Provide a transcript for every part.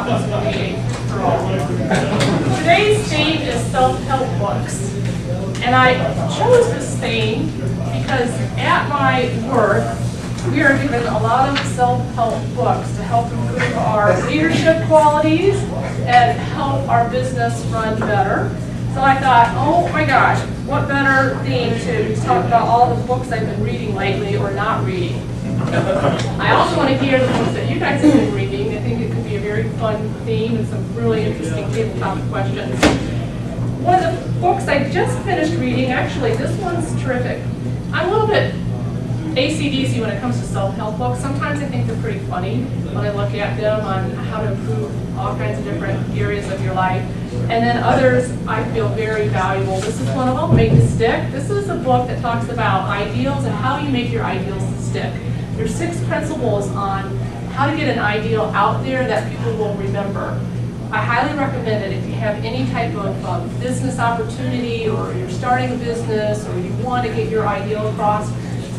peaceful meeting for all. Today's theme is self-help books. And I chose this theme because at my work, we are given a lot of self-help books to help improve our leadership qualities and help our business run better. So I thought, oh my gosh, what better theme to talk about all the books I've been reading lately or not reading. I also want to hear the books that you guys have been reading. I think it could be a very fun theme and some really interesting tabletop questions. One of the books I just finished reading, actually, this one's terrific. I'm a little bit AC/DC when it comes to self-help books. Sometimes I think they're pretty funny when I look at them on how to improve all kinds of different areas of your life. And then others I feel very valuable. This is one of them, Make It Stick. This is a book that talks about ideals and how you make your ideals stick. There's 6 principles on how to get an ideal out there that people will remember. I highly recommend it if you have any type of business opportunity, or you're starting a business, or you want to get your ideal across.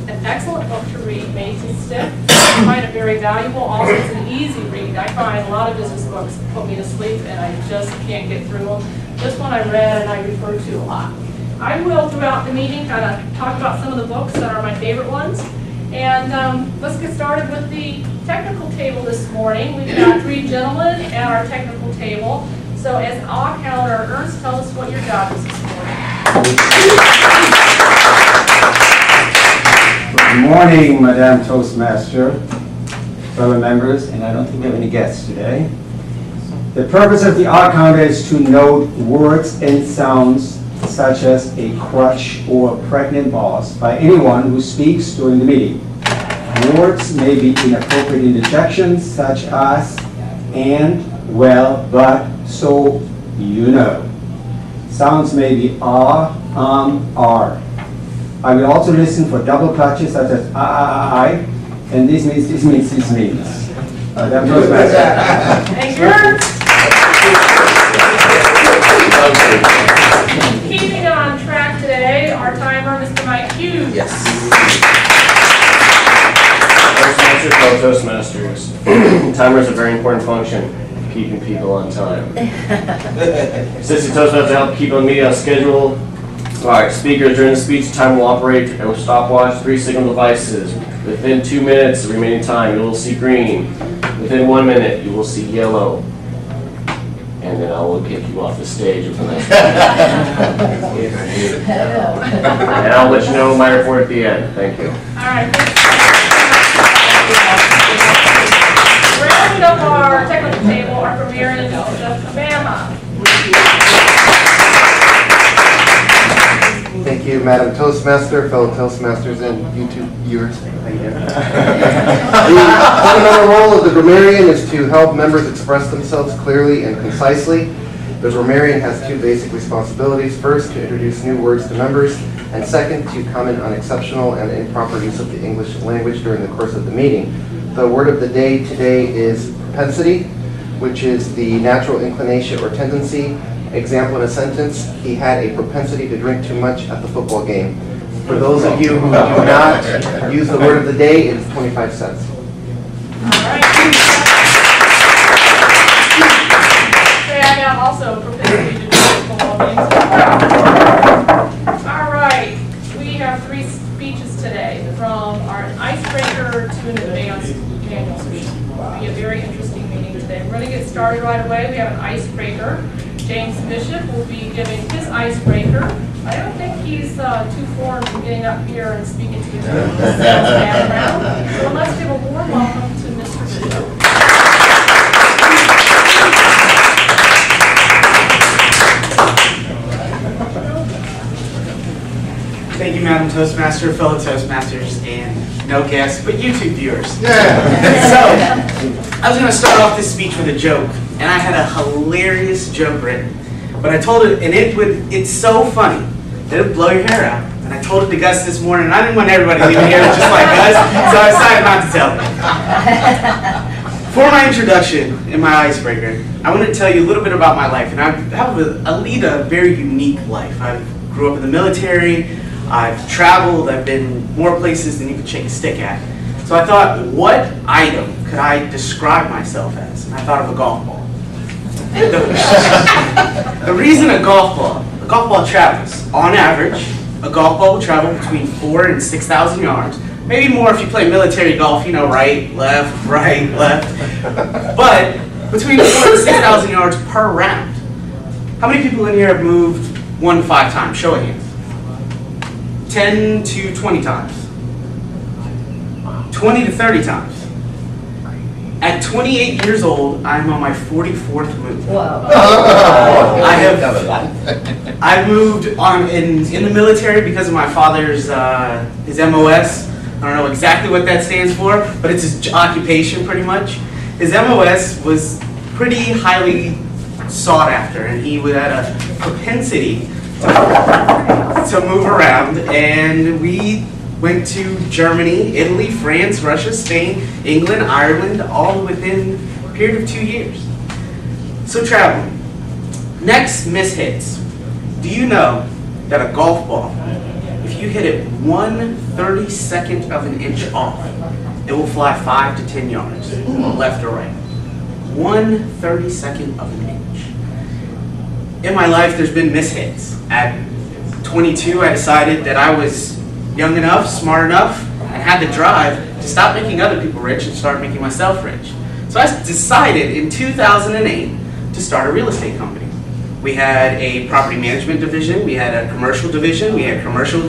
An excellent book to read, Made to Stick. I find it very valuable. Also, it's an easy read. I find a lot of business books put me to sleep, and I just can't get through them. This one I read and I refer to a lot. I will, throughout the meeting, kind of talk about some of the books that are my favorite ones. And let's get started with the technical table this morning. We've got 3 gentlemen at our technical table. So as an awe counter, Ernst, tell us what your job is this morning. Good morning, Madame Toastmaster, fellow members, and I don't think we have any guests today. The purpose of the awe counter is to note words and sounds such as a crutch or pregnant boss by anyone who speaks during the meeting. Words may be inappropriate interjections such as and, well, but, so, you know. Sounds may be are. I will also listen for double clutches such as I, and this means. That goes back. Thank you. Keeping on track today, our timer, Mr. Mike Hughes. Yes. Toastmasters. Timer is a very important function, keeping people on time. Assistant Toastmasters help keep on meeting on schedule. All right, speakers during the speech, time will operate a stopwatch, 3 signal devices. Within 2 minutes of remaining time, you will see green. Within 1 minute, you will see yellow. And then I will kick you off the stage with a nice and I'll let you know my report at the end. Thank you. All right. Rounding up our technical table, our premier is Alabama. Thank you, Madam Toastmaster, fellow Toastmasters, and YouTube viewers. How you doing? The fundamental role of the grammarian is to help members express themselves clearly and concisely. The grammarian has 2 basic responsibilities. First, to introduce new words to members, and second, to comment on exceptional and improper use of the English language during the course of the meeting. The word of the day today is propensity, which is the natural inclination or tendency. Example in a sentence: he had a propensity to drink too much at the football game. For those of you who do not use the word of the day, it is 25 cents. All right. Okay, I got also propensity to do football games. All right. We have 3 speeches today, from our icebreaker to an advanced manual speech. It'll be a very interesting meeting today. We're going to get started right away. We have an icebreaker. James Bishop will be giving his icebreaker. I don't think he's too foreign from getting up here and speaking to you about his sales background. So let's give a warm welcome to Mr. Bishop. Thank you, Madam Toastmaster, fellow Toastmasters, and no guests, but YouTube viewers. So, I was going to start off this speech with a joke, and I had a hilarious joke written. But I told it, and it's so funny that it would blow your hair out. And I told it to Gus this morning, and I didn't want everybody to even hear it just like Gus, so I decided not to tell it. For my introduction and my icebreaker, I want to tell you a little bit about my life. And I lead a very unique life. I grew up in the military. I've traveled, I've been more places than you could shake a stick at. So I thought, what item could I describe myself as? And I thought of a golf ball. The reason a golf ball travels, on average, a golf ball will travel between 4,000 and 6,000 yards. Maybe more if you play military golf, you know, right, left, but between 4,000 and 6,000 yards per round. How many people in here have moved 1 to 5 times? Show of hands. 10 to 20 times. 20 to 30 times. At 28 years old, I'm on my 44th move. Whoa. I've moved on in the military because of my father's his MOS. I don't know exactly what that stands for, but it's his occupation pretty much. His MOS was pretty highly sought after, and he had a propensity to move around, and we went to Germany, Italy, France, Russia, Spain, England, Ireland, all within a period of 2 years. So traveling. Next, mishits. Do you know that a golf ball, if you hit it 1/32nd of an inch off, it will fly 5 to 10 yards, left or right. 1/32nd of an inch. In my life, there's been mishits. At 22, I decided that I was young enough, smart enough, and had the drive to stop making other people rich and start making myself rich. So I decided in 2008 to start a real estate company. We had a property management division, we had a commercial division, we had commercial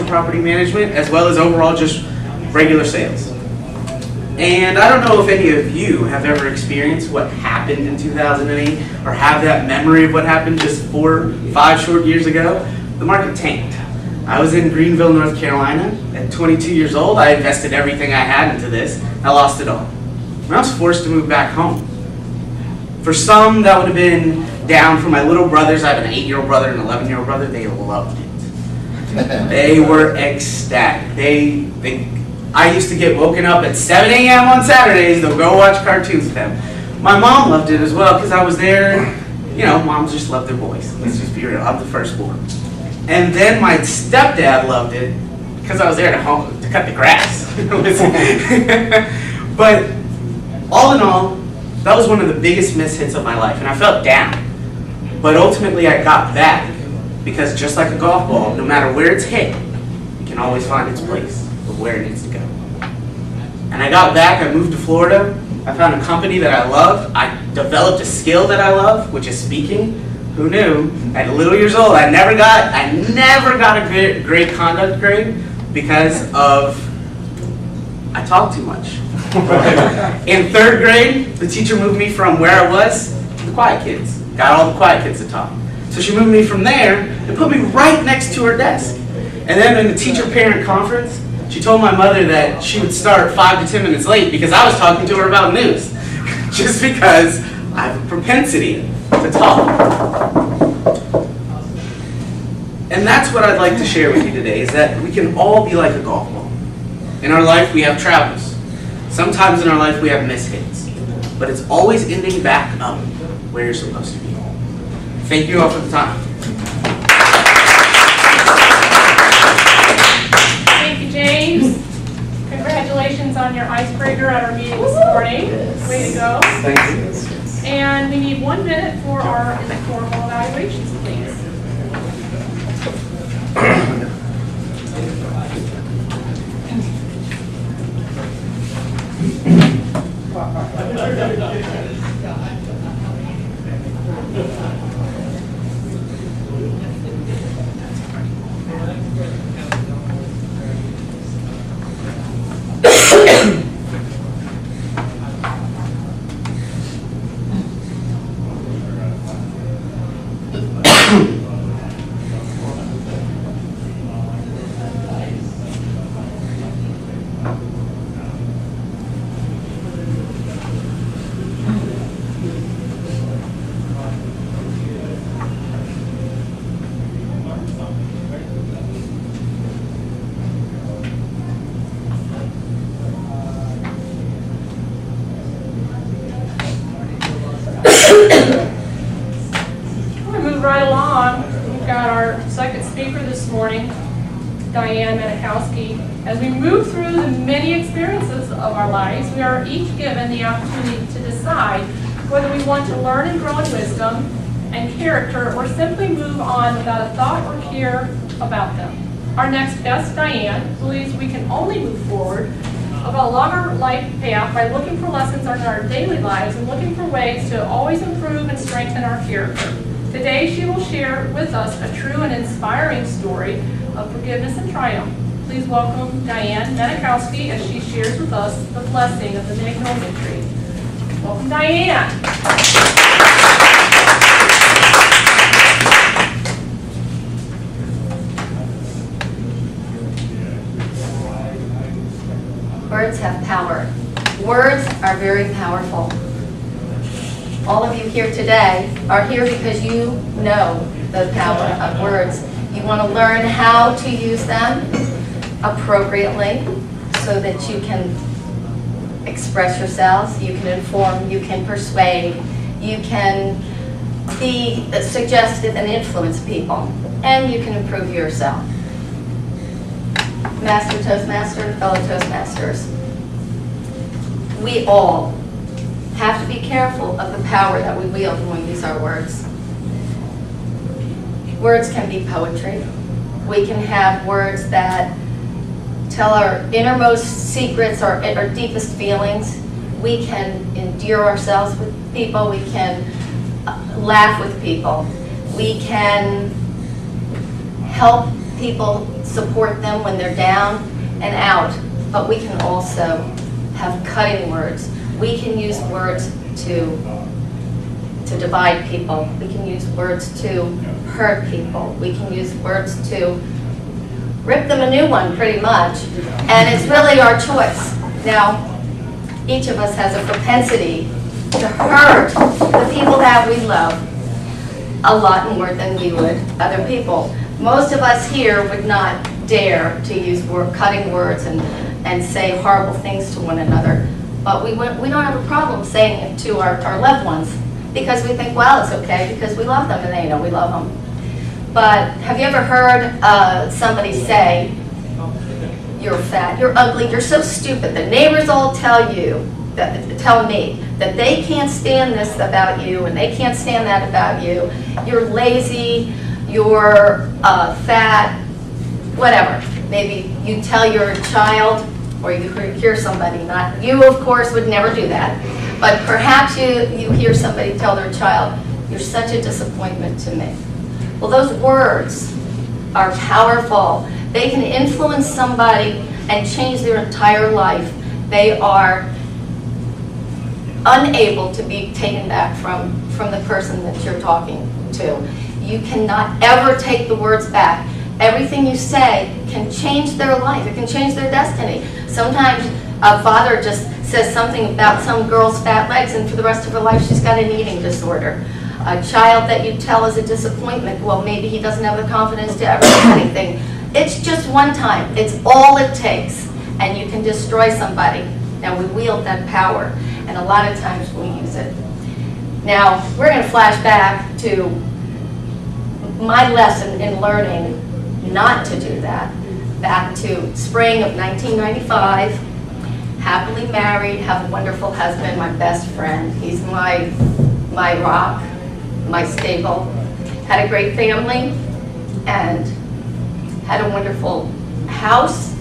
property management, as well as overall just regular sales. And I don't know if any of you have ever experienced what happened in 2008 or have that memory of what happened just 4, 5 short years ago. The market tanked. I was in Greenville, North Carolina. At 22 years old, I invested everything I had into this. I lost it all. I was forced to move back home. For some, that would have been down. For my little brothers, I have an 8-year-old brother and an 11-year-old brother. They loved it. They were ecstatic. I used to get woken up at 7 a.m. on Saturdays to go watch cartoons with them. My mom loved it as well because I was there. You know, moms just love their boys. Let's just be real. I'm the firstborn. And then my stepdad loved it because I was there to cut the grass. But all in all, that was one of the biggest mishits of my life, and I felt down. But ultimately, I got back because just like a golf ball, no matter where it's hit, it can always find its place of where it needs to go. And I got back. I moved to Florida. I found a company that I loved. I developed a skill that I love, which is speaking. Who knew? At little years old, I never got a great conduct grade because I talked too much. In 3rd grade, the teacher moved me from where I was to the quiet kids. Got all the quiet kids to talk. So she moved me from there and put me right next to her desk. And then in the teacher-parent conference, she told my mother that she would start 5 to 10 minutes late because I was talking to her about news. Just because I have a propensity to talk. And that's what I'd like to share with you today, is that we can all be like a golf ball. In our life, we have travels. Sometimes in our life, we have mishits. But it's always ending back up where you're supposed to be. Thank you all for the time. Thank you, James. Congratulations on your icebreaker at our meeting this morning. Way to go. Thank you. And we need 1 minute for our informal evaluations, please. Right along, we've got our second speaker this morning, Diane. As we move through the many experiences of our lives, we are each given the opportunity to decide whether we want to learn and grow in wisdom and character, or simply move on without a thought or care about them. Our next guest, Diane, believes we can only move forward of a longer life path by looking for lessons in our daily lives and looking for ways to always improve and strengthen our character. Today, she will share with us a true and inspiring story of forgiveness and triumph. Please welcome Diane Menikowski as she shares with us the blessing of the Magnolia tree. Welcome, Diane. Words have power. Words are very powerful. All of you here today are here because you know the power of words. You want to learn how to use them appropriately so that you can express yourselves, you can inform, you can persuade, you can be suggestive and influence people, and you can improve yourself. Master Toastmaster, fellow Toastmasters, we all have to be careful of the power that we wield when we use our words. Words can be poetry. We can have words that tell our innermost secrets, our deepest feelings. We can endear ourselves with people. We can laugh with people. We can help people, support them when they're down and out. But we can also have cutting words. We can use words to divide people. We can use words to hurt people. We can use words to rip them a new one, pretty much. And it's really our choice. Now, each of us has a propensity to hurt the people that we love a lot more than we would other people. Most of us here would not dare to use cutting words and say horrible things to one another. But we don't have a problem saying it to our loved ones because we think, well, it's okay because we love them and they know we love them. But have you ever heard somebody say, you're fat, you're ugly, you're so stupid. The neighbors all tell me that they can't stand this about you and they can't stand that about you. You're lazy, you're fat, whatever. Maybe you tell your child, or you hear somebody, not you of course would never do that, but perhaps you hear somebody tell their child, you're such a disappointment to me. Well, those words are powerful. They can influence somebody and change their entire life. They are unable to be taken back from the person that you're talking to. You cannot ever take the words back. Everything you say can change their life. It can change their destiny. Sometimes a father just says something about some girl's fat legs and for the rest of her life she's got an eating disorder. A child that you tell is a disappointment, well, maybe he doesn't have the confidence to ever do anything. It's just one time. It's all it takes. And you can destroy somebody. Now, we wield that power, and a lot of times we use it. Now, we're going to flash back to my lesson in learning not to do that. Back to spring of 1995, happily married, have a wonderful husband, my best friend. He's my rock, my stable. Had a great family and had a wonderful house.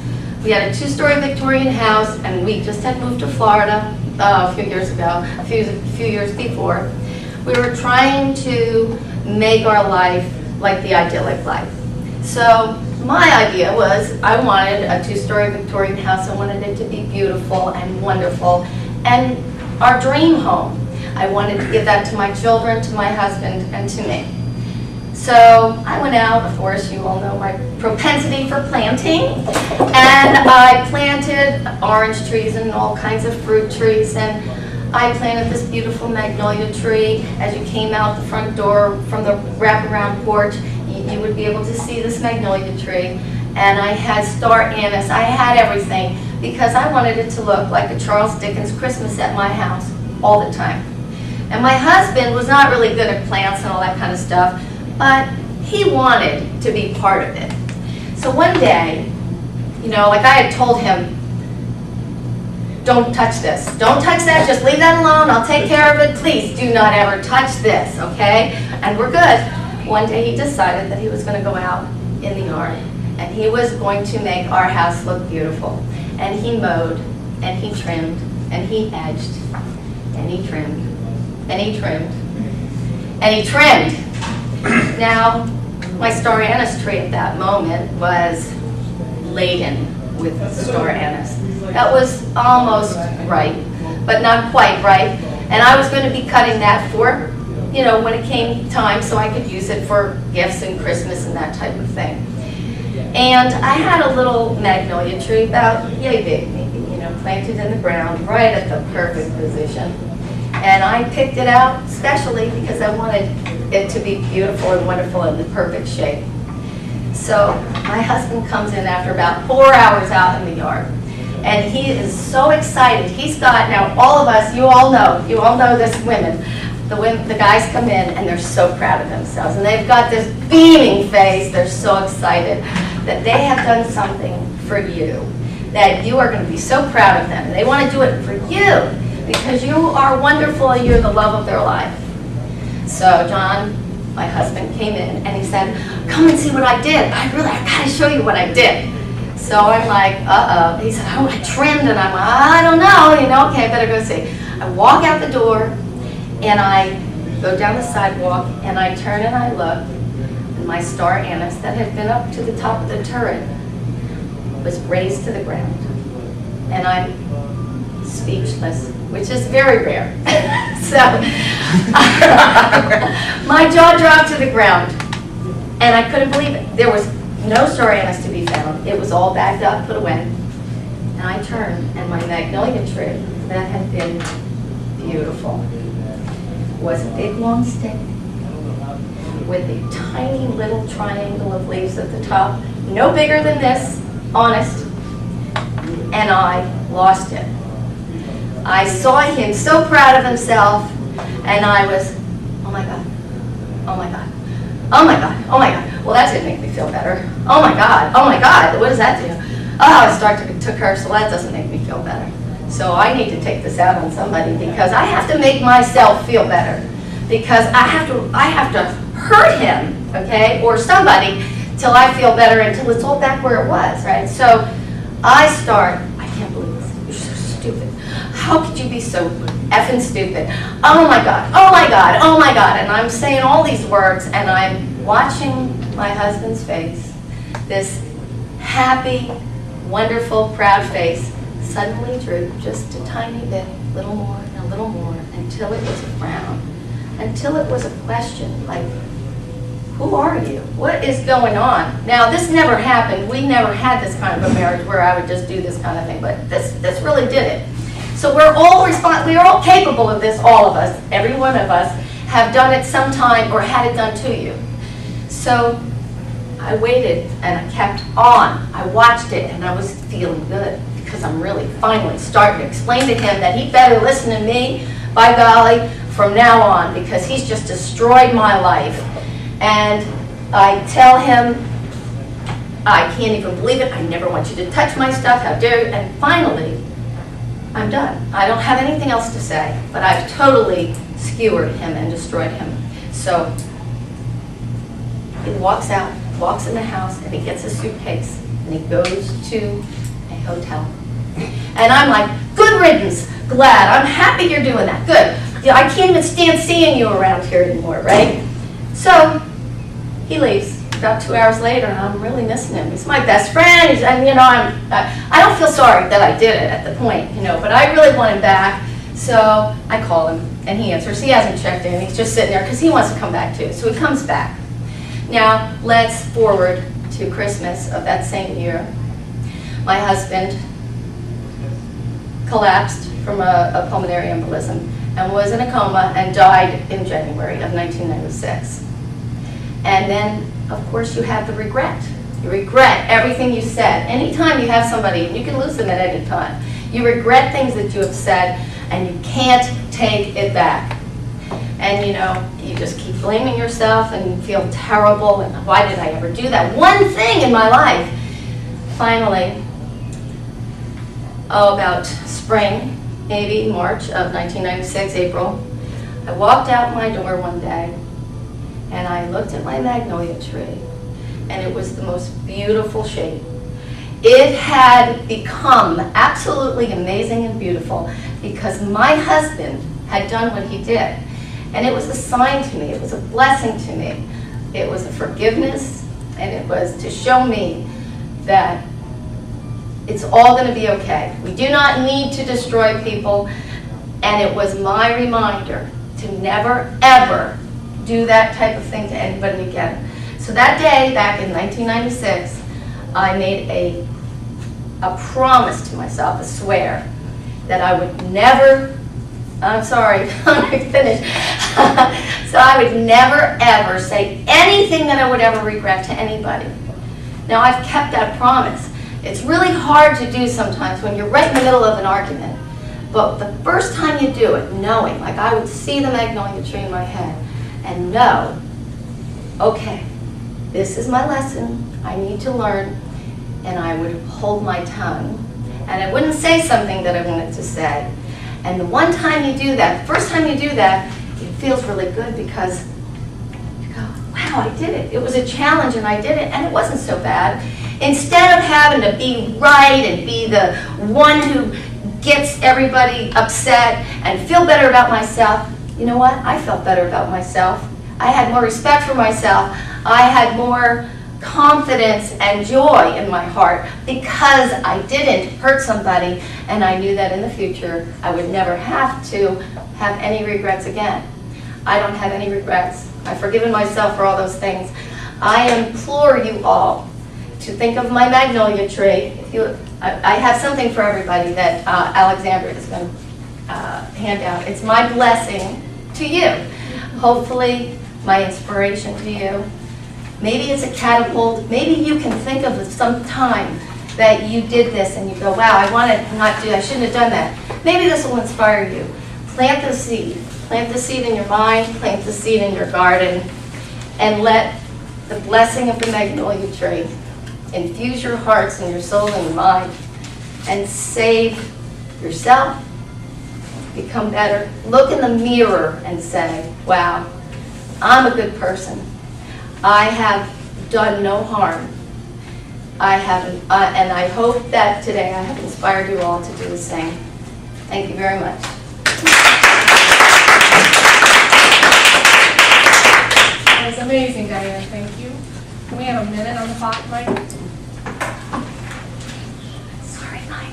We had a 2-story Victorian house, and we just had moved to Florida a few years ago, a few years before. We were trying to make our life like the idyllic life. So my idea was I wanted a 2-story Victorian house. I wanted it to be beautiful and wonderful, and our dream home. I wanted to give that to my children, to my husband, and to me. So I went out, of course, you all know my propensity for planting, and I planted orange trees and all kinds of fruit trees, and I planted this beautiful magnolia tree. As you came out the front door from the wraparound porch, you would be able to see this magnolia tree. And I had star anise, I had everything, because I wanted it to look like a Charles Dickens Christmas at my house all the time. And my husband was not really good at plants and all that kind of stuff, but he wanted to be part of it. So one day, like I had told him, don't touch this. Don't touch that, just leave that alone, I'll take care of it. Please do not ever touch this, okay? And we're good. One day he decided that he was gonna go out in the yard and he was going to make our house look beautiful. And he mowed, and he trimmed, and he edged, and he trimmed, and he trimmed, and he trimmed. Now, my star anise tree at that moment was laden with star anise. That was almost right, but not quite right. And I was going to be cutting that for, you know, when it came time so I could use it for gifts and Christmas and that type of thing. And I had a little magnolia tree about yay big, maybe, you know, planted in the ground right at the perfect position. And I picked it out specially because I wanted it to be beautiful and wonderful in the perfect shape. So my husband comes in after about 4 hours out in the yard. And he is so excited. He's got, now all of us, you all know this, women. The guys come in and they're so proud of themselves. And they've got this beaming face. They're so excited that they have done something for you. That you are going to be so proud of them. They want to do it for you because you are wonderful and you're the love of their life. So John, my husband, came in and he said, come and see what I did. I gotta show you what I did. So I'm like, uh-oh. He said, oh, I trimmed, and I'm like, I don't know, you know, okay, I better go see. I walk out the door and I go down the sidewalk and I turn and I look, and my star anise that had been up to the top of the turret was raised to the ground. And I'm speechless, which is very rare. So my jaw dropped to the ground and I couldn't believe it. There was no star anise to be found. It was all bagged up, put away. And I turned and my magnolia tree that had been beautiful was a big long stick with a tiny little triangle of leaves at the top, no bigger than this, honest, and I lost it. I saw him so proud of himself, and I was, oh my God, oh my God, oh my God, oh my God. Well, that didn't make me feel better. Oh my God, what does that do? Oh, I started to curse, well, that doesn't make me feel better. So I need to take this out on somebody because I have to make myself feel better. Because I have to hurt him, okay, or somebody, till I feel better, until it's all back where it was, right? So I can't believe this, you're so stupid. How could you be so effing stupid? Oh my God, oh my God, oh my God. And I'm saying all these words and I'm watching my husband's face, this happy, wonderful, proud face, suddenly droop just a tiny bit, little more and a little more, until it was a frown, until it was a question like, who are you? What is going on? Now, this never happened. We never had this kind of a marriage where I would just do this kind of thing, but this really did it. So we're all capable of this, all of us. Every one of us have done it sometime or had it done to you. So I waited and I kept on. I watched it and I was feeling good because I'm really finally starting to explain to him that he better listen to me, by golly, from now on, because he's just destroyed my life. And I tell him, I can't even believe it. I never want you to touch my stuff. How dare you? And finally, I'm done. I don't have anything else to say, but I've totally skewered him and destroyed him. So he walks out, walks in the house, and he gets a suitcase, and he goes to a hotel. And I'm like, good riddance, glad. I'm happy you're doing that. Good. I can't even stand seeing you around here anymore, right? So he leaves. About 2 hours later, and I'm really missing him. He's my best friend. And you know, I don't feel sorry that I did it at the point, you know, but I really want him back. So I call him, and he answers. He hasn't checked in. He's just sitting there because he wants to come back too. So he comes back. Now let's forward to Christmas of that same year. My husband collapsed from a pulmonary embolism and was in a coma and died in January of 1996. And then, of course, you have the regret. You regret everything you said. Anytime you have somebody, and you can lose them at any time, you regret things that you have said, and you can't take it back. And you know, you just keep blaming yourself and feel terrible, and why did I ever do that one thing in my life? Finally, about spring, maybe March of 1996, April. I walked out my door one day and I looked at my magnolia tree, and it was the most beautiful shape. It had become absolutely amazing and beautiful because my husband had done what he did. And it was a sign to me, it was a blessing to me. It was a forgiveness, and it was to show me that it's all going to be okay. We do not need to destroy people, and it was my reminder to never, ever do that type of thing to anybody again. So that day, back in 1996, I made a promise to myself, a swear, that I would never, I'm sorry, I'm going to finish. So I would never, ever say anything that I would ever regret to anybody. Now, I've kept that promise. It's really hard to do sometimes when you're right in the middle of an argument. But the first time you do it, knowing, like I would see the magnolia tree in my head and know, okay, this is my lesson, I need to learn, and I would hold my tongue. And I wouldn't say something that I wanted to say. And the one time you do that, the first time you do that, it feels really good because you go, wow, I did it. It was a challenge and I did it, and it wasn't so bad. Instead of having to be right and be the one who gets everybody upset and feel better about myself, you know what? I felt better about myself. I had more respect for myself. I had more confidence and joy in my heart because I didn't hurt somebody, and I knew that in the future I would never have to have any regrets again. I don't have any regrets. I've forgiven myself for all those things. I implore you all to think of my magnolia tree. I have something for everybody that Alexandra is going to hand out. It's my blessing to you. Hopefully, my inspiration to you. Maybe it's a catapult. Maybe you can think of some time that you did this and you go, wow, I shouldn't have done that. Maybe this will inspire you. Plant the seed. Plant the seed in your mind, plant the seed in your garden, and let the blessing of the magnolia tree infuse your hearts and your soul and your mind, and save yourself, become better. Look in the mirror and say, wow, I'm a good person. I have done no harm. I haven't, and I hope that today I have inspired you all to do the same. Thank you very much. That was amazing, Diane. Thank you. Can we have a minute on the clock, Mike? Sorry, Mike.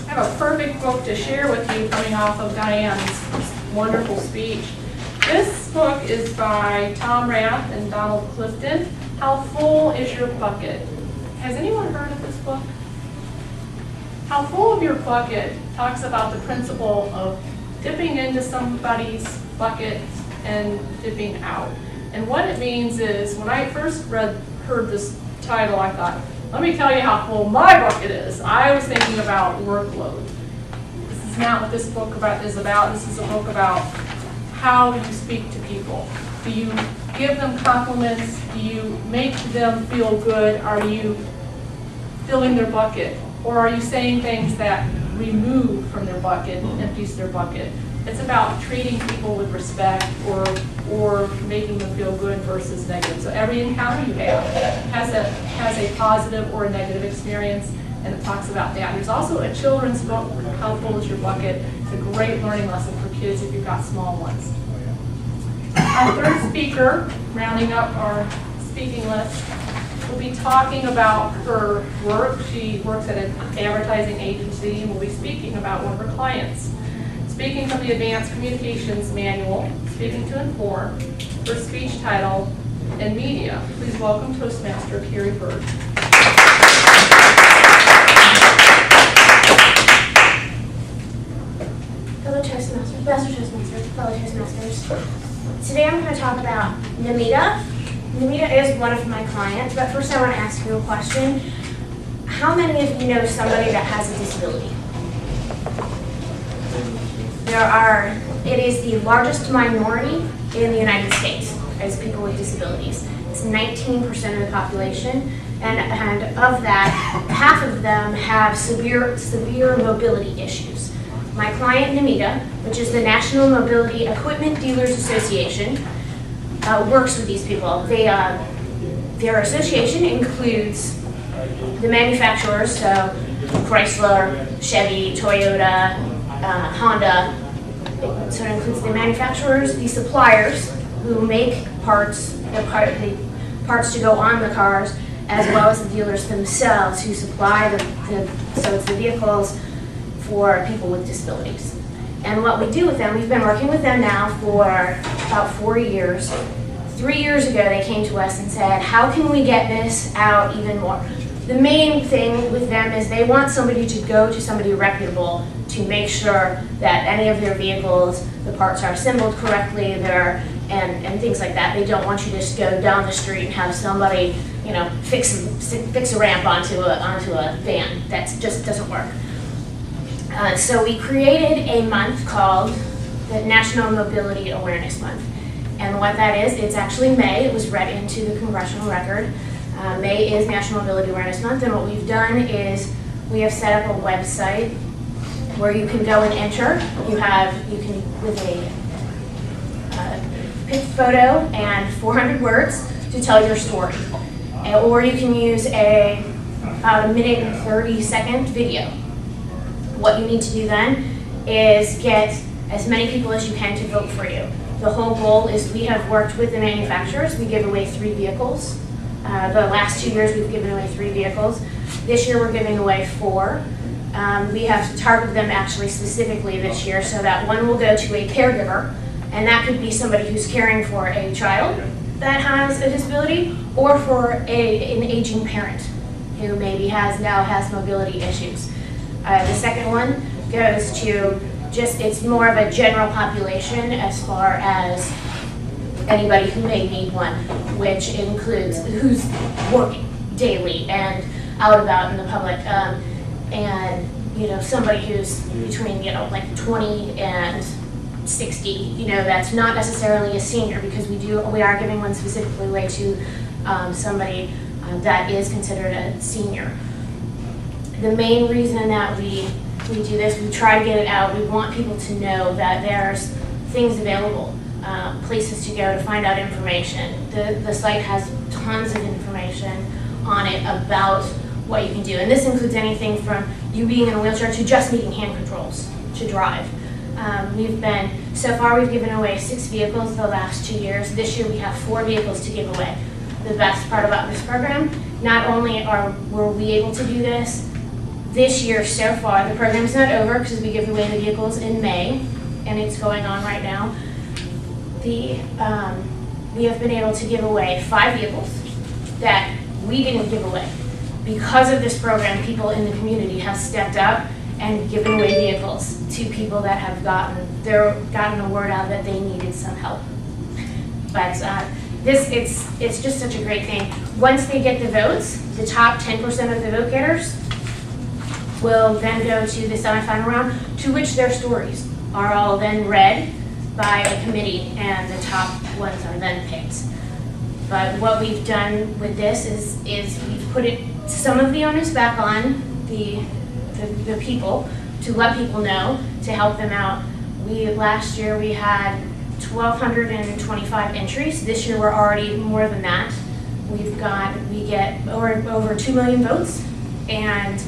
I have a perfect book to share with you coming off of Diane's wonderful speech. This book is by Tom Rath and Donald Clifton. How Full is Your Bucket? Has anyone heard of this book? How Full of Your Bucket talks about the principle of dipping into somebody's bucket and dipping out. And what it means is, when I first heard this title, I thought, let me tell you how full my bucket is. I was thinking about workload. This is not what this book is about. This is a book about how you speak to people. Do you give them compliments? Do you make them feel good? Are you filling their bucket? Or are you saying things that remove from their bucket, empties their bucket? It's about treating people with respect or making them feel good versus negative. So every encounter you have has a positive or a negative experience, and it talks about that. There's also a children's book, How Full is Your Bucket? It's a great learning lesson for kids if you've got small ones. Our third speaker, rounding up our speaking list, will be talking about her work. She works at an advertising agency and will be speaking about one of her clients. Speaking from the Advanced Communications Manual, Speaking to Inform, her speech title, NMEDA. Please welcome Toastmaster Kerri B. Fellow Toastmasters, Master Toastmasters, fellow Toastmasters. Today I'm going to talk about NMEDA. NMEDA is one of my clients, but first I want to ask you a question. How many of you know somebody that has a disability? It is the largest minority in the United States as people with disabilities. It's 19% of the population, and of that, half of them have severe mobility issues. My client, NMEDA, which is the National Mobility Equipment Dealers Association, works with these people. Their association includes the manufacturers, so Chrysler, Chevy, Toyota, Honda. So it includes the manufacturers, the suppliers who make parts, the parts to go on the cars, as well as the dealers themselves who supply so it's the vehicles for people with disabilities. And what we do with them, we've been working with them now for about 4 years. 3 years ago, they came to us and said, how can we get this out even more? The main thing with them is they want somebody to go to somebody reputable to make sure that any of their vehicles, the parts are assembled correctly, and things like that. They don't want you to just go down the street and have somebody, fix a ramp onto a van. That just doesn't work. So we created a month called the National Mobility Awareness Month. And what that is, it's actually May. It was read into the congressional record. May is National Mobility Awareness Month, and what we've done is we have set up a website where you can go and enter. You can, with a pic photo and 400 words to tell your story. Or you can use about a minute and 30-second video. What you need to do then is get as many people as you can to vote for you. The whole goal is we have worked with the manufacturers. We give away 3 vehicles. The last 2 years we've given away 3 vehicles. This year we're giving away 4. We have targeted them actually specifically this year so that one will go to a caregiver, and that could be somebody who's caring for a child that has a disability or for an aging parent who maybe now has mobility issues. The second one goes to it's more of a general population as far as anybody who may need one, which includes who's working daily and out about in the public, and somebody who's between like 20 and 60. That's not necessarily a senior, because we are giving one specifically away to somebody that is considered a senior. The main reason that we do this, we try to get it out. We want people to know that there's things available, places to go to find out information. The site has tons of information on it about what you can do. And this includes anything from you being in a wheelchair to just needing hand controls to drive. So far we've given away 6 vehicles the last 2 years. This year we have 4 vehicles to give away. The best part about this program, not only were we able to do this year so far, the program's not over because we give away the vehicles in May, and it's going on right now. We have been able to give away 5 vehicles that we didn't give away. Because of this program, people in the community have stepped up and given away vehicles to people that have gotten the word out that they needed some help. But it's just such a great thing. Once they get the votes, the top 10% of the vote getters will then go to the semifinal round, to which their stories are all then read by a committee, and the top ones are then picked. But what we've done with this is we've put some of the onus back on the people to let people know, to help them out. Last year we had 1,225 entries. This year we're already more than that. We get over 2 million votes, and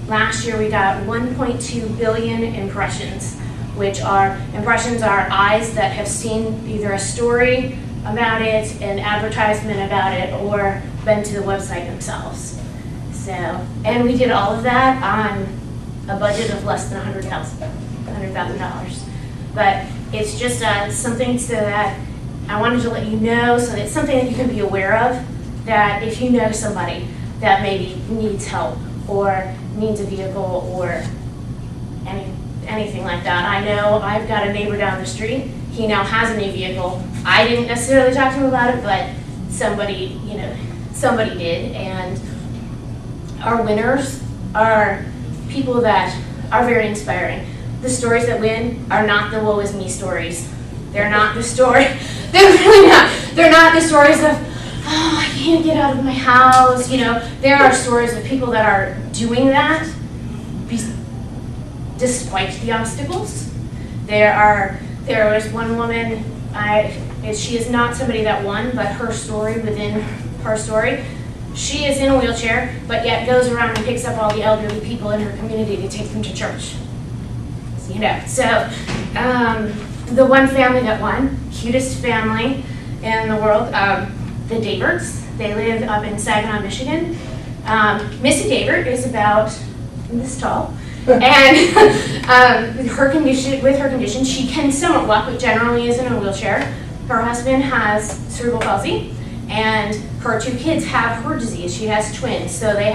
last year we got 1.2 billion impressions which are impressions are eyes that have seen either a story about it, an advertisement about it, or been to the website themselves. So, and we did all of that on a budget of less than $100,000. But it's just something so that I wanted to let you know, so that it's something that you can be aware of, that if you know somebody that maybe needs help or needs a vehicle or anything like that. I know I've got a neighbor down the street. He now has a new vehicle. I didn't necessarily talk to him about it, but somebody did. And our winners are people that are very inspiring. The stories that win are not the woe is me stories. They're not the story. They're really not. They're not the stories of, oh, I can't get out of my house. There are stories of people that are doing that despite the obstacles. There was one woman, she is not somebody that won, but her story within her story, she is in a wheelchair, but yet goes around and picks up all the elderly people in her community to take them to church. So the one family that won, cutest family in the world, the Daverts. They live up in Saginaw, Michigan. Missy Davert is about this tall. And with her condition, she can somewhat walk, but generally is in a wheelchair. Her husband has cerebral palsy, and her two kids have her disease. She has twins, so they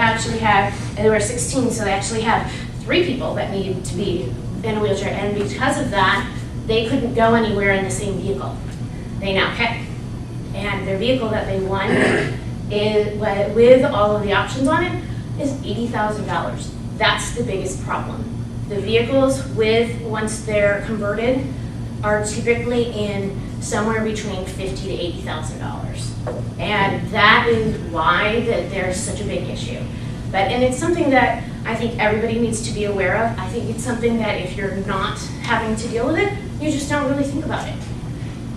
were 16, so they actually have 3 people that need to be in a wheelchair. And because of that, they couldn't go anywhere in the same vehicle. They now can. And their vehicle that they won, with all of the options on it, is $80,000. That's the biggest problem. The vehicles, once they're converted, are typically in somewhere between $50,000 to $80,000. And that is why there's such a big issue. And it's something that I think everybody needs to be aware of. I think it's something that if you're not having to deal with it, you just don't really think about it.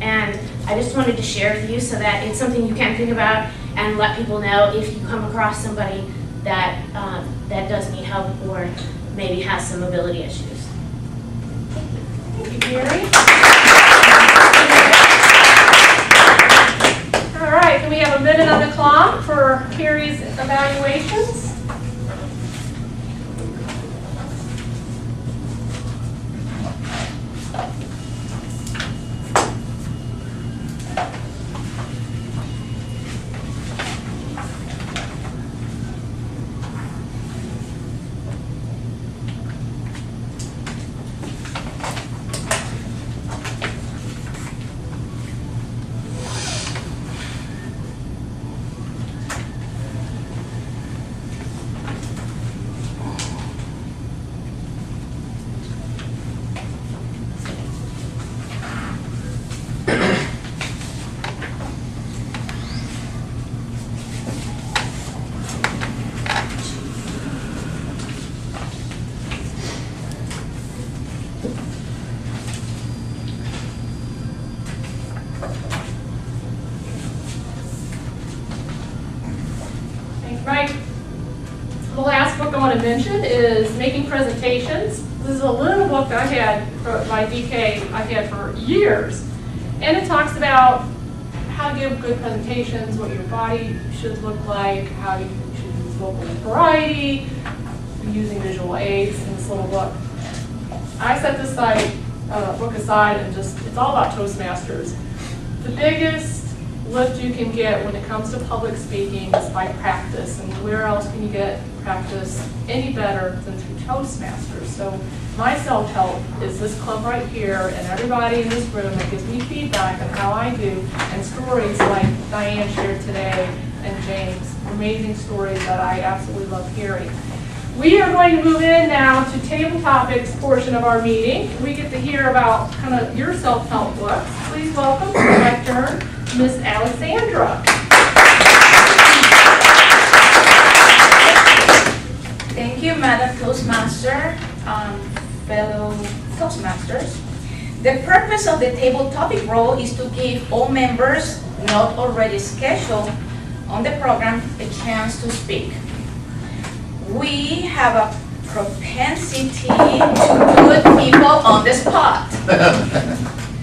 And I just wanted to share with you so that it's something you can think about and let people know if you come across somebody that does need help or maybe has some mobility issues. Thank you, Kerri. All right, can we have a minute on the clock for Kerri's evaluations? Right. The last book I want to mention is Making Presentations. This is a little book that I had by DK I've had for years. And it talks about how to give good presentations, what your body should look like, how you should use vocal variety, using visual aids in this little book. I set this book aside and it's all about Toastmasters. The biggest lift you can get when it comes to public speaking is by practice, and where else can you get practice any better than through Toastmasters? So my self-help is this club right here, and everybody in this room that gives me feedback on how I do, and stories like Diane shared today, and James, amazing stories that I absolutely love hearing. We are going to move in now to table topics portion of our meeting. We get to hear about kind of your self-help books. Please welcome to the lectern, Miss Alexandra. Thank you, Madam Toastmaster, fellow Toastmasters. The purpose of the table topic role is to give all members not already scheduled on the program a chance to speak. We have propensity to put people on the spot.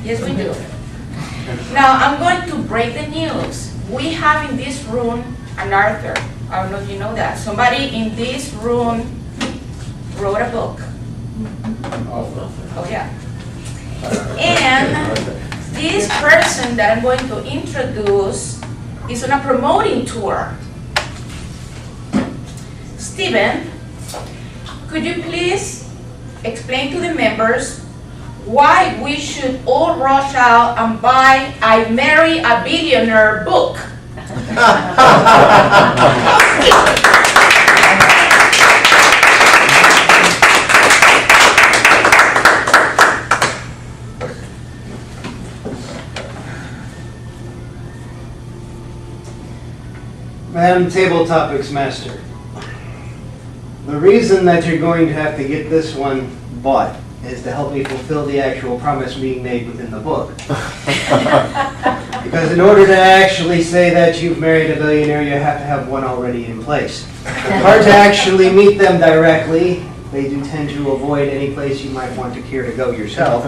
Yes, we do. Now, I'm going to break the news. We have in this room an author. I don't know if you know that. Somebody in this room wrote a book. Oh, yeah. And this person that I'm going to introduce is on a promoting tour. Steven, could you please explain to the members why we should all rush out and buy I Marry a Billionaire book? Madam Table Topics Master, the reason that you're going to have to get this one bought is to help me fulfill the actual promise being made within the book. Because in order to actually say that you've married a billionaire, you have to have one already in place. Hard to actually meet them directly. They do tend to avoid any place you might want to care to go yourself.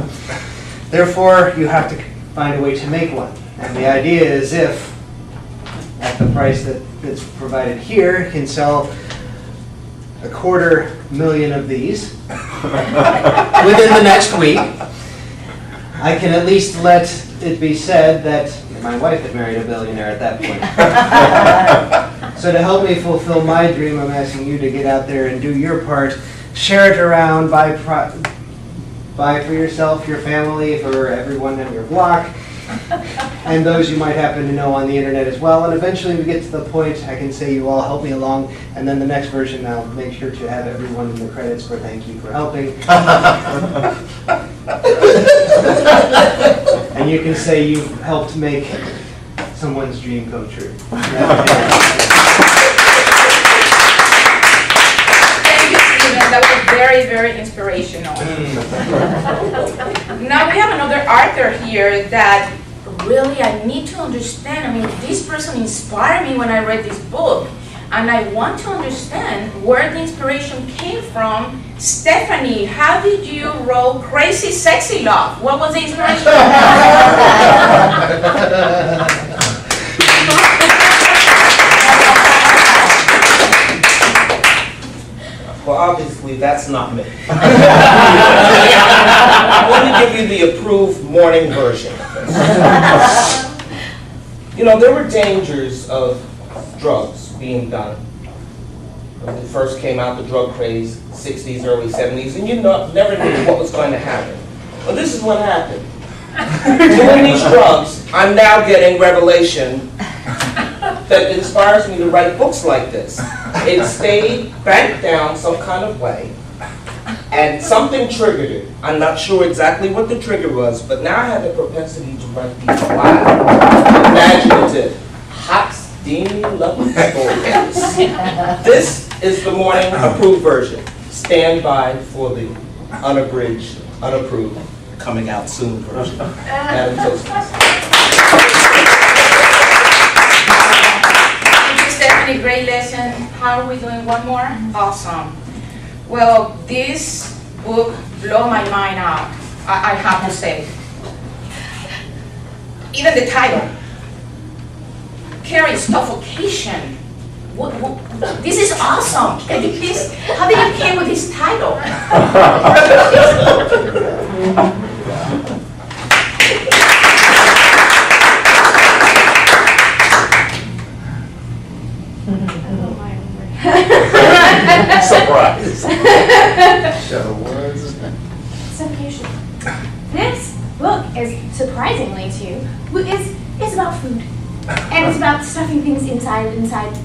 Therefore, you have to find a way to make one. And the idea is if, at the price that's provided here, can sell 250,000 of these within the next week, I can at least let it be said that my wife had married a billionaire at that point. So to help me fulfill my dream, I'm asking you to get out there and do your part. Share it around, buy for yourself, your family, for everyone in your block, and those you might happen to know on the internet as well. And eventually we get to the point I can say you all help me along, and then the next version I'll make sure to have everyone in the credits for thank you for helping. And you can say you helped make someone's dream come true. Thank you, Steven. That was very, very inspirational. Now we have another author here that really I need to understand. I mean, this person inspired me when I read this book, and I want to understand where the inspiration came from. Stephanie, how did you write Crazy Sexy Love? What was the inspiration? Well, obviously, that's not me. Let me give you the approved morning version. You know, there were dangers of drugs being done. When it first came out, the drug craze, 60s, early 70s, and you never knew what was going to happen. Well, this is what happened. Doing these drugs, I'm now getting revelation that inspires me to write books like this. It stayed banked down some kind of way, and something triggered it. I'm not sure exactly what the trigger was, but now I have the propensity to write these wild, imaginative, hot, steamy, lovely stories. This is the morning approved version. Stand by for the unabridged, unapproved, coming out soon version. Madam Toastmaster. Stephanie, great lesson. How are we doing? One more? Awesome. Well, this book blew my mind out, I have to say. Even the title, Kerri, Suffocation. This is awesome. Can you please, how did you came with this title? Surprise. Suffocation. This book is surprisingly too. It's about food, and it's about stuffing things inside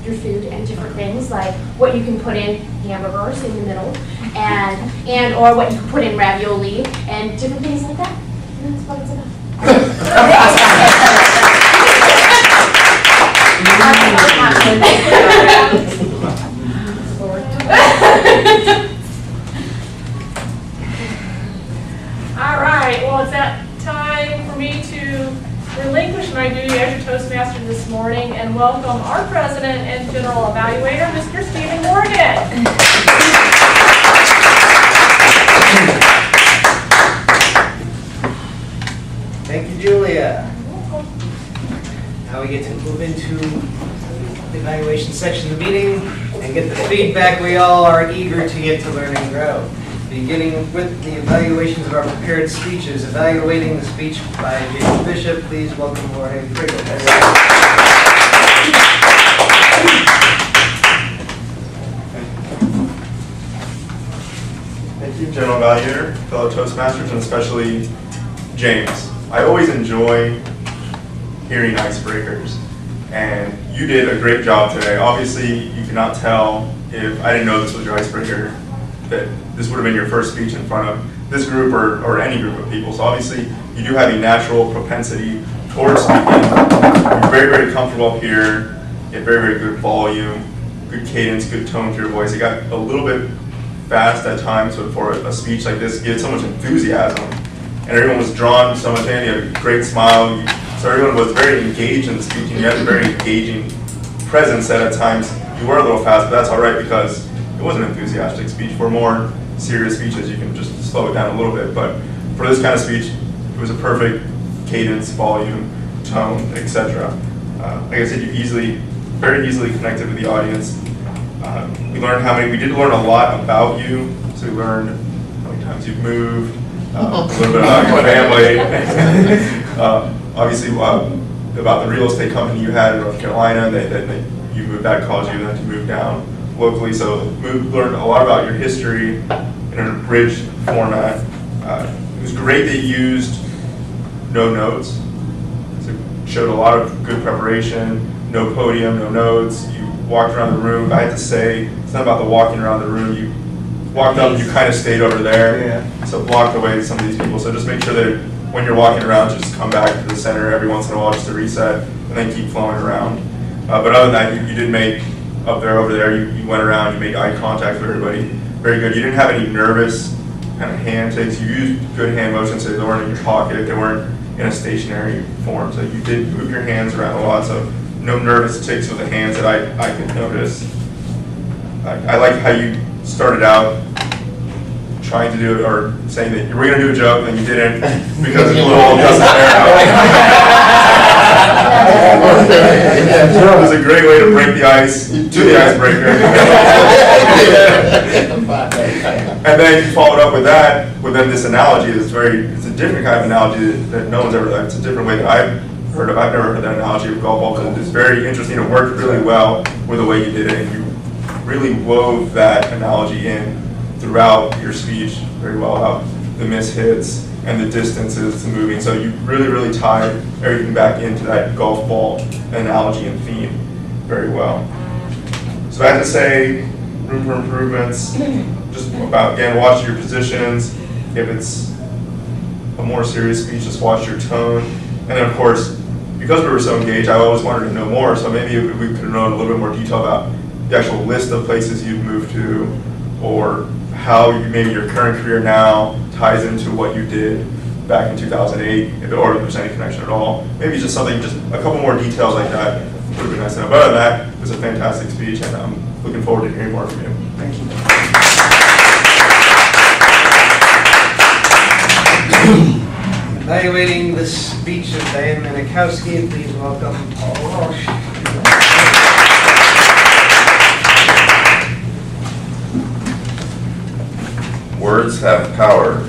your food and different things like what you can put in hamburgers in the middle, and or what you can put in ravioli and different things like that. And that's what it's All right, well, it's that time for me to relinquish my duty as your Toastmaster this morning and welcome our President and General Evaluator, Mr. Stephen Morgan. Thank you, Julia. Now we get to move into the evaluation section of the meeting and get the feedback we all are eager to get to learn and grow. Beginning with the evaluations of our prepared speeches, evaluating the speech by James Bishop, please welcome Jorge F. Thank you, General Evaluator, fellow Toastmasters, and especially James. I always enjoy hearing icebreakers, and you did a great job today. Obviously, you cannot tell if I didn't know this was your icebreaker, that this would have been your first speech in front of this group or any group of people. So obviously, you do have a natural propensity towards speaking. You're very, very comfortable up here. You have very, very good volume, good cadence, good tone to your voice. It got a little bit fast at times, but for a speech like this, you had so much enthusiasm, and everyone was drawn so much in. You had a great smile, so everyone was very engaged in the speech, and you had a very engaging presence that at times you were a little fast, but that's all right because it was an enthusiastic speech. For more serious speeches, you can just slow it down a little bit, but for this kind of speech, it was a perfect cadence, volume, tone, etc. Like I said, you very easily connected with the audience. We did learn a lot about you. So we learned how many times you've moved, a little bit about your family, obviously about the real estate company you had in North Carolina, that you moved back to college, you then to move down locally. So we learned a lot about your history in an abridged format. It was great that you used no notes. So it showed a lot of good preparation, no podium, no notes. You walked around the room. I had to say, it's not about the walking around the room. You walked up, you kind of stayed over there, so blocked away some of these people. So just make sure that when you're walking around, just come back to the center every once in a while just to reset, and then keep flowing around. But other than that, you did make over there, you went around, you made eye contact with everybody. Very good. You didn't have any nervous kind of hand shakes. You used good hand motions, so they weren't in your pocket, they weren't in a stationary form. So you did move your hands around a lot, so no nervous tics with the hands that I could notice. I like how you started out trying to do it, or saying that you were going to do a joke and you didn't because it's a little old doesn't matter. It was a great way to break the ice to the icebreaker. And then you followed up with that, with then this analogy. It's a different kind of analogy that no one's ever, it's a different way that I've heard of. I've never heard that analogy of golf ball, but it's very interesting. It worked really well with the way you did it, and you really wove that analogy in throughout your speech very well, about the miss hits and the distances to moving. So you really, really tied everything back into that golf ball analogy and theme very well. So I have to say, room for improvements, just about, again, watch your positions. If it's a more serious speech, just watch your tone. And then, of course, because we were so engaged, I always wanted to know more, so maybe we could have known a little bit more detail about the actual list of places you've moved to, or how maybe your current career now ties into what you did back in 2008, or if there's any connection at all. Maybe just something, just a couple more details like that would have been nice to know. But other than that, it was a fantastic speech, and I'm looking forward to hearing more from you. Thank you. Evaluating the speech of Diane Manikowski, please welcome Paul Walsh. Words have power.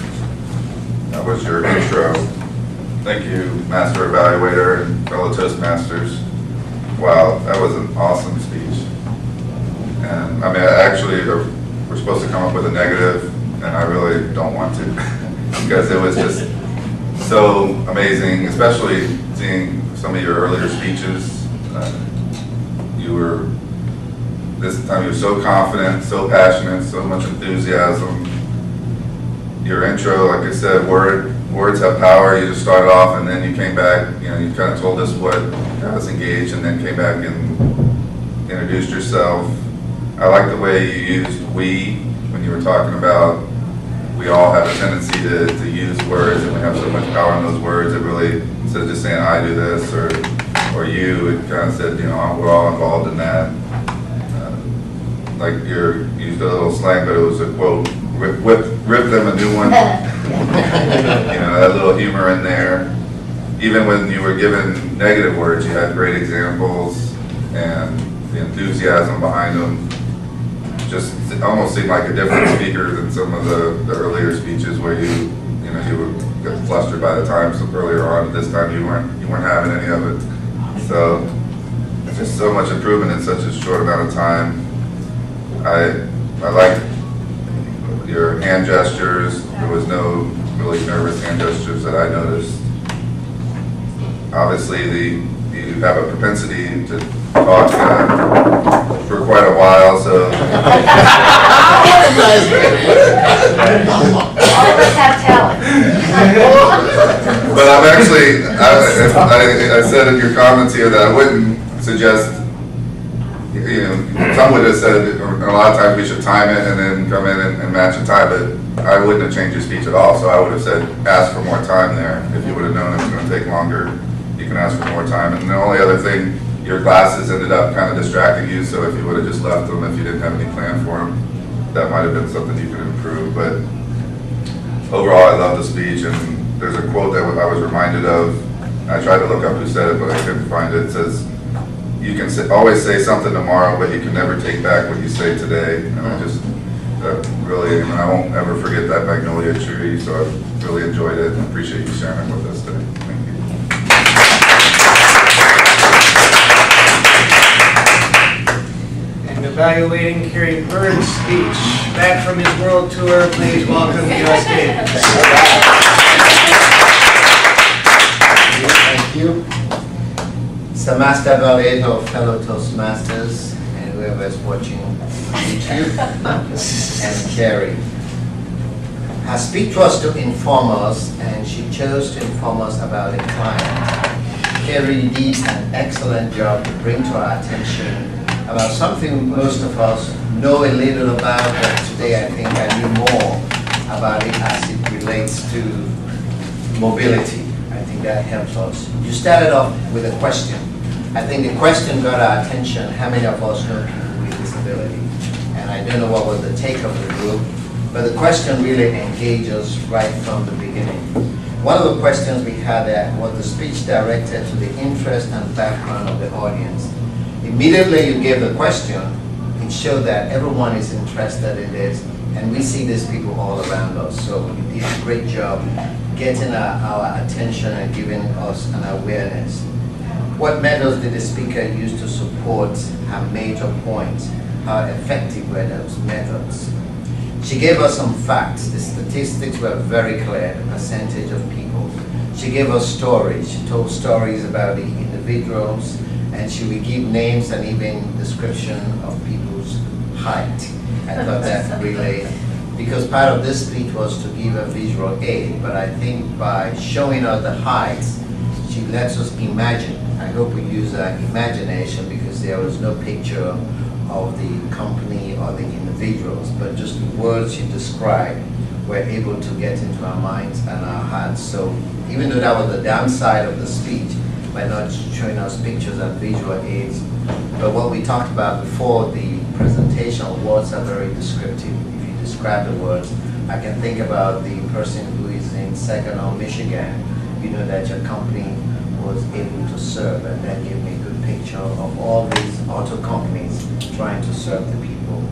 That was your intro. Thank you, Master Evaluator and fellow Toastmasters. Wow, that was an awesome speech. And I mean, actually, we're supposed to come up with a negative, and I really don't want to, because it was just so amazing, especially seeing some of your earlier speeches. This time you were so confident, so passionate, so much enthusiasm. Your intro, like I said, words have power. You just started off, and then you came back, you kind of told us what got us engaged, and then came back and introduced yourself. I like the way you used we when you were talking about we all have a tendency to use words, and we have so much power in those words. It really, instead of just saying I do this or you, it kind of said, we're all involved in that. Like you used a little slang, but it was a quote, rip them a new one. That little humor in there. even when you were given negative words, you had great examples and the enthusiasm behind them. Just it almost seemed like a different speaker than some of the earlier speeches where you would get flustered by the times earlier on. This time you weren't having any of it. So it's just so much improvement in such a short amount of time. I liked your hand gestures. There was no really nervous hand gestures that I noticed. Obviously, you have a propensity to talk for quite a while, so. All of us have talent. But I'm actually, I said in your comments here that I wouldn't suggest, some would have said, a lot of times we should time it and then come in and match the time, but I wouldn't have changed your speech at all, so I would have said, ask for more time there. If you would have known it was going to take longer, you can ask for more time. And the only other thing, your glasses ended up kind of distracting you, so if you would have just left them, if you didn't have any plan for them, that might have been something you could improve. But overall, I love the speech, and there's a quote that I was reminded of. I tried to look up who said it, but I couldn't find it. It says, you can always say something tomorrow, but you can never take back what you say today. And I just, I won't ever forget that Magnolia tree, so I really enjoyed it and appreciate you sharing it with us today. Thank you. And evaluating Kerri B's speech. Back from his world tour, please welcome Gus D. Thank you. So Master Evaluator, fellow Toastmasters, and whoever's watching YouTube, and Kerri. Her speech was to inform us, and she chose to inform us about a client. Kerri did an excellent job to bring to our attention about something most of us know a little about, but today I think I knew more about it as it relates to mobility. I think that helps us. You started off with a question. I think the question got our attention, how many of us know people with disability? And I don't know what was the take of the group, but the question really engaged us right from the beginning. One of the questions we had there was the speech directed to the interest and background of the audience. Immediately you gave the question, it showed that everyone is interested in this, and we see these people all around us. So you did a great job getting our attention and giving us an awareness. What methods did the speaker use to support her major points? How effective were those methods? She gave us some facts. The statistics were very clear, the percentage of people. She gave us stories. She told stories about the individuals, and she would give names and even description of people's height. I thought that really, because part of this speech was to give a visual aid, but I think by showing us the heights, she lets us imagine. I hope we use our imagination, because there was no picture of the company or the individuals, but just the words she described were able to get into our minds and our hearts. So even though that was the downside of the speech, by not showing us pictures and visual aids, but what we talked about before, the presentation, words are very descriptive. If you describe the words, I can think about the person who is in Saginaw, Michigan. You know that your company was able to serve, and that gave me a good picture of all these auto companies trying to serve the people.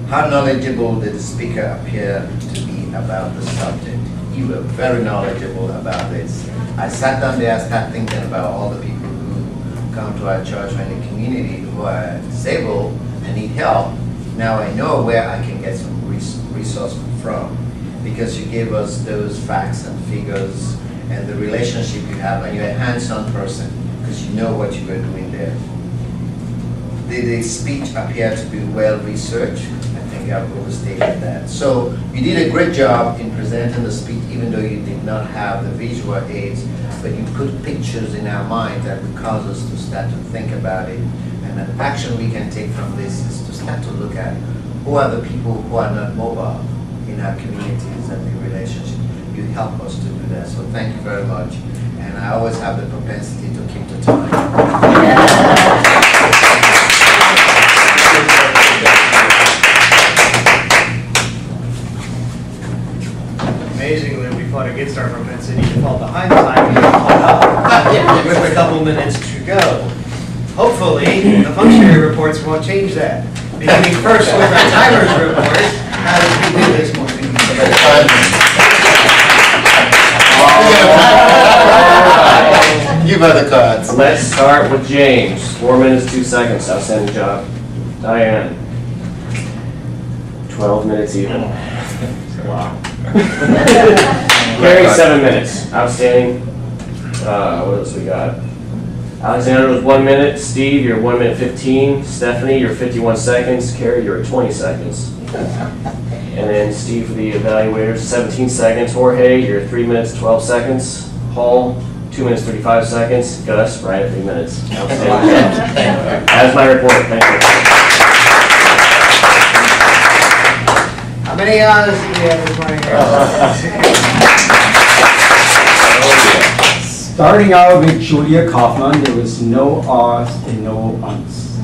How knowledgeable did the speaker appear to be about the subject? You were very knowledgeable about this. I sat down there and started thinking about all the people who come to our church and the community who are disabled and need help. Now I know where I can get some resource from, because you gave us those facts and figures and the relationship you have, and you're a hands-on person because you know what you were doing there. Did the speech appear to be well researched? I think I've overstated that. So you did a great job in presenting the speech, even though you did not have the visual aids, but you put pictures in our mind that would cause us to start to think about it. And an action we can take from this is to start to look at who are the people who are not mobile in our communities and the relationship. You help us to do that. So thank you very much. And I always have the propensity to keep the time. Amazingly, we fought against our propensity to fall fall behind time and get caught up with a couple minutes to go. Hopefully, the functionary reports won't change that. Beginning first with our timers report, how did we do this morning? You buy the cards. Let's start with James. 4 minutes, 2 seconds. Outstanding job. Diane. 12 minutes even. Wow. Kerri, 7 minutes. Outstanding. What else we got? Alexandra was 1 minute. Steve, you're 1 minute 15. Stephanie, you're 51 seconds. Kerri, you're at 20 seconds. And then Steve for the evaluators, 17 seconds. Jorge, you're 3 minutes, 12 seconds. Paul, 2 minutes, 35 seconds. Gus, right at 3 minutes. Outstanding job. That's my report. Thank you. How many hours do we have this morning? Starting out with Julia Kaufman, there was no R's and no Uns.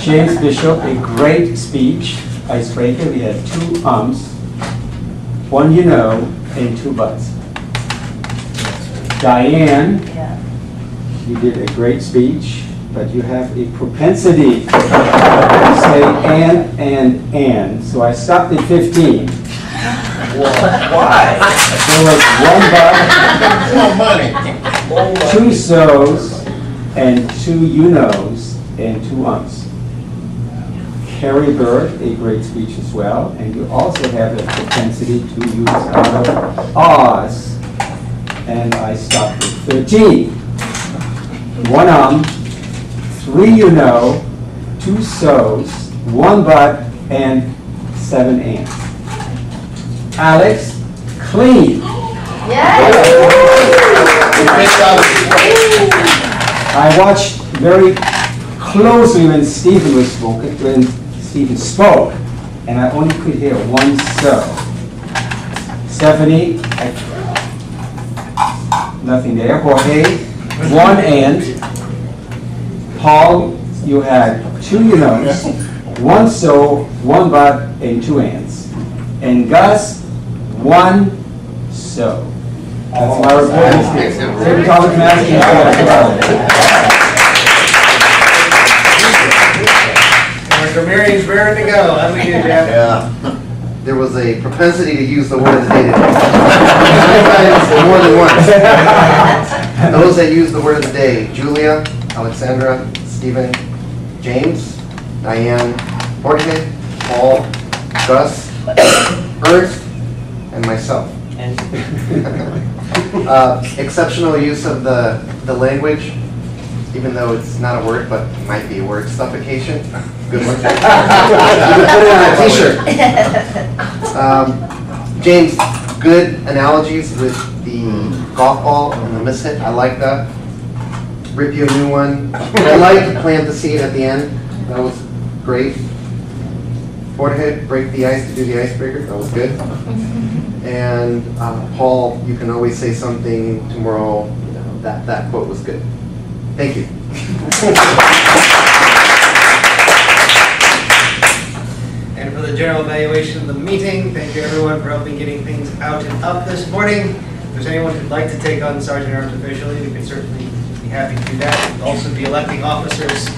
James Bishop, a great speech, icebreaker. We had 2 Ums, 1 you know, and 2 buts. Diane, you did a great speech, but you have a propensity to say and, so I stopped at 15. Why? There was 1 but, 2 so's, and 2 you knows, and 2 ums. Kerri Bird, a great speech as well, and you also have a propensity to use a lot of ahs, and I stopped at 13. 1 3 you know, 2 so's, 1 but, and 7 ands. Alex, clean. I watched very closely when Stephen spoke, and I only could hear 1 so. Stephanie, nothing there. Jorge, 1 and. Paul, you had 2 you knows, 1 so, 1 but, and 2 ands. And Gus, 1 so. That's my report. Table topic master. Mr. Marion's raring to go. How do we do, Jeff? Yeah. There was a propensity to use the word "dated" more than once. Those that use the word of the day: Julia, Alexandra, Stephen, James, Diane, Jorge, Paul, Gus, Ernst, and myself. Exceptional use of the language, even though it's not a word, but it might be a word. Suffocation. Good one. You can put it on a t-shirt. James, good analogies with the golf ball and the miss hit. I like that. Rip you a new one. I like to plant the seed at the end. That was great. Jorge, break the ice to do the icebreaker. That was good. And Paul, you can always say something tomorrow. You know, that quote was good. Thank you. And for the general evaluation of the meeting, thank you everyone for helping getting things out and up this morning. If there's anyone who'd like to take on Sergeant Arms officially, we can certainly be happy to do that. We'll also be electing officers,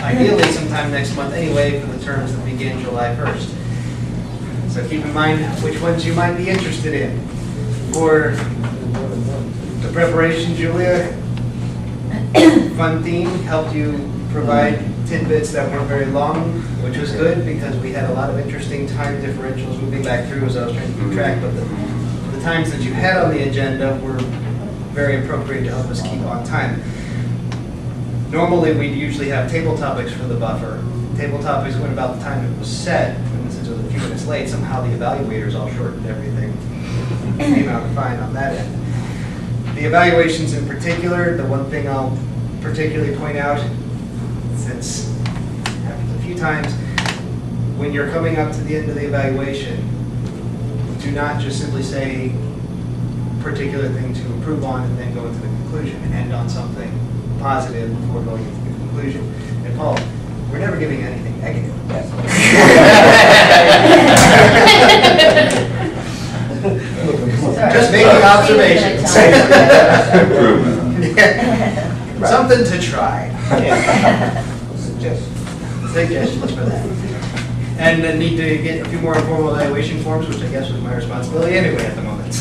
ideally sometime next month anyway, for the terms that begin July 1st. So keep in mind which ones you might be interested in. For the preparation, Julia, Fun Theme helped you provide tidbits that weren't very long, which was good because we had a lot of interesting time differentials moving back through as I was trying to keep track, but the times that you had on the agenda were very appropriate to help us keep on time. Normally, we'd usually have table topics for the buffer. Table topics went about the time it was set, and since it was a few minutes late, somehow the evaluators all shortened everything. Came out fine on that end. The evaluations in particular, the one thing I'll particularly point out, since it happens a few times, when you're coming up to the end of the evaluation, do not just simply say particular thing to improve on and then go into the conclusion and end on something positive before going into the conclusion. And Paul, we're never giving anything negative. Just making observations. Improvement. Something to try. Suggestions for that. And then need to get a few more informal evaluation forms, which I guess was my responsibility anyway at the moment.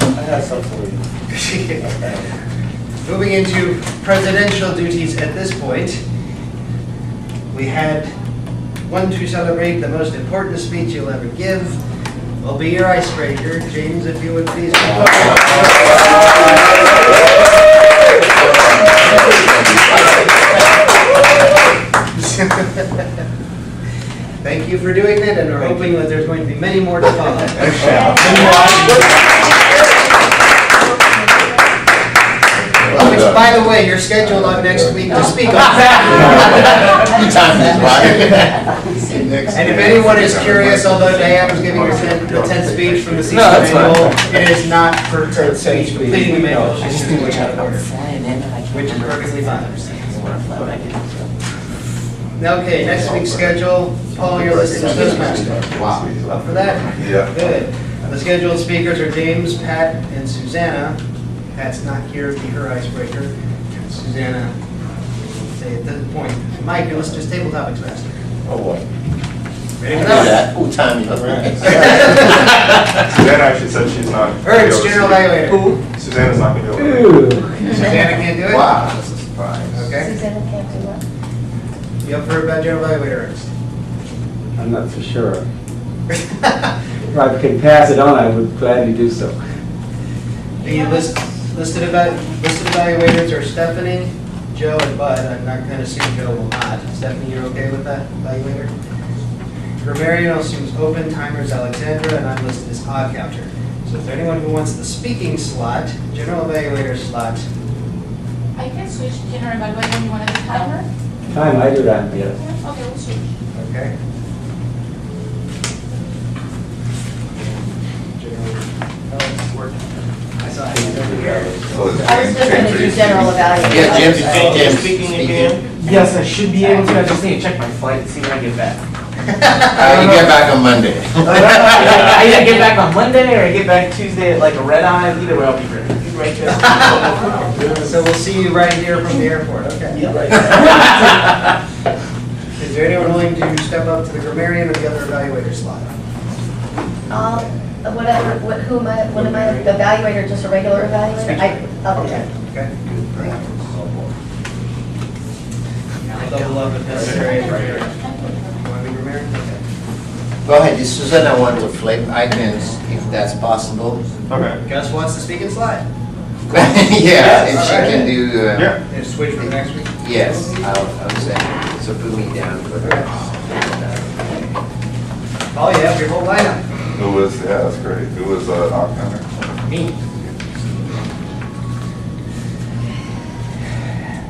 I have some for you. Moving into presidential duties at this point, we had one to celebrate the most important speech you'll ever give. Will be your icebreaker. James, if you would please. Thank you for doing that, and we're hoping that there's going to be many more to follow. Which, by the way, you're scheduled on next week to speak on that. And if anyone is curious, although Diane was giving her the 10th speech from the CC manual, it is not for her speech completing the manual. She's just doing it out of order, which is perfectly fine. Okay, next week's schedule, Paul, you're listed as Toastmaster. Wow. Up for that? Yeah. Good. The scheduled speakers are James, Pat, and Susanna. Pat's not here to be her icebreaker. Susanna, say at this point, Mike, you're listed as Table Topics Master. Oh, boy. Ready for that? Ooh, time. Susanna actually said she's not. Ernst, General Evaluator. Susanna's not gonna be able to. Susanna can't do it? Wow, that's a surprise. Okay. Susanna can't do what? You up for about General Evaluator, Ernst? I'm not so sure. If I can pass it on, I would gladly do so. The listed evaluators are Stephanie, Joe, and Bud. I'm not going to assume Joe will not. Stephanie, you're okay with that evaluator? Grammarian assumes open, timers Alexandra, and I'm listed as odd counter. So if there's anyone who wants the speaking slot, general evaluator slot, I can switch general evaluator when you want to do timer. Time, I do that, yeah. Okay, we'll switch. okay? I saw it over here. So it's I was just going to do general evaluation. Yeah, Jim's Jim's speaking again? Yes, I should be able to. I just need to check my flight and see when I get back. You get back on Monday. I either get back on Monday or I get back Tuesday at like a red eye. Either way, I'll be ready. Right there. So we'll see you right here from the airport, okay? Yeah, right there. Is there anyone willing to step up to the grammarian or the other evaluator slot? Whatever, what am I, the evaluator, just a regular evaluator? I'll do that. Okay. I'll double up if necessary. You want to be grammarian? Okay. Go ahead, if Susanna wants to flip icons, if that's possible. Okay. Gus wants to speak in slide. Yeah, if she can do, Yeah. And switch for the next week? yes, I'll say, so put me down for that. Oh, you have your whole lineup. Who was, yeah, that's great. Who was odd counter? Me.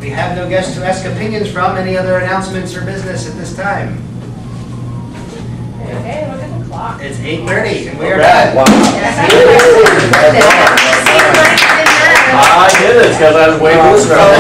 We have no guests to ask opinions from. Any other announcements or business at this time? Okay, look at the clock. It's 8:30 and we are Right. done. Wow. Yes. I did it because I was waiting for this round.